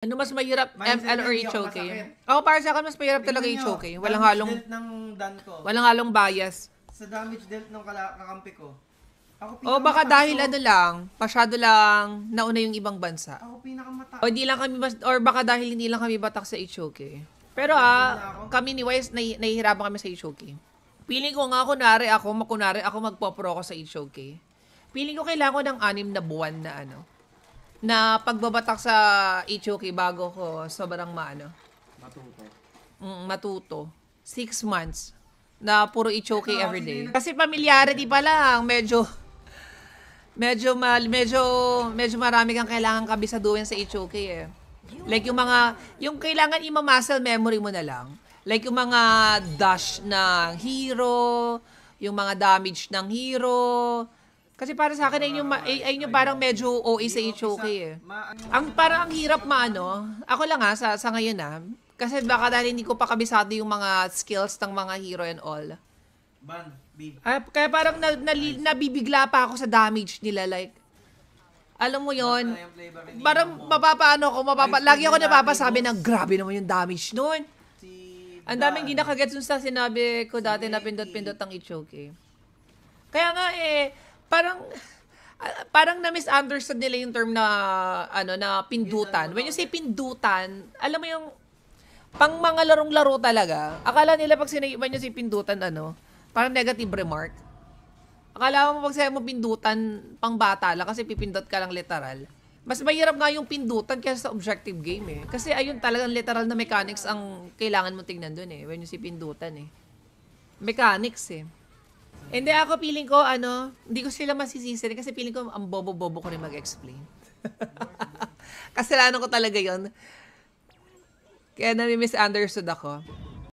Ano mas mahirap, Mindset ML or hindi ako HOK? masakit. Ako para sa akin mas mahirap talaga Tingnan nyo, HOK. Walang damage halong, dealt ng dan ko. walang halong bias. Sa damage dealt ng kakampi ko. Ako O baka pinakamataas dahil to. ano lang, masyado lang nauna yung ibang bansa. Ako pinakamataas. O hindi lang kami, or baka dahil hindi lang kami batak sa HOK. Pero kami ni Wise, nahihirapan kami sa HOK. Feeling ko nga, kunwari ako magpo-pro ko sa HOK. Feeling ko kailangan ko ng 6 na buwan na na pagbabatak sa HOK bago ko sobrang matuto. 6 months na puro HOK everyday. Kasi familiarity pa lang, medyo marami kang kailangan kabisaduhin sa HOK eh. Like yung kailangan ima-muscle memory mo na lang. Like yung mga dash ng hero, yung mga damage ng hero. Kasi para sa akin, ayun yung parang medyo OA sa HOK eh. Parang ang hirap ako lang sa ngayon kasi baka dahil hindi ko pa kabisado yung mga skills ng mga hero and all. Ban, B. Kaya parang nabibigla pa ako sa damage nila. Like, alam mo yon, parang lagi ako napapasabi ng grabe naman yung damage nun. Ang daming hindi nakagets sa sinabi ko dati na pindot-pindot ang HOK. Kaya nga parang na-misunderstood nila yung term na na pindutan. When you say pindutan, alam mo yung pang mga larong-laro talaga. Akala nila pag sinayiban nyo si pindutan parang negative remark. Akala mo pag sinabi mo pindutan pang bata lang kasi pipindot ka lang literal. Mas mahirap nga yung pindutan kaysa sa objective game eh. Kasi ayun talagang literal na mechanics ang kailangan mo tingnan dun eh. When you say pindutan eh. Mechanics eh. Hindi ako feeling ko hindi ko sila masisisi kasi feeling ko ang bobo-bobo ko rin mag-explain. Kasalanan ko talaga yon. Kaya nami-misunderstood ako.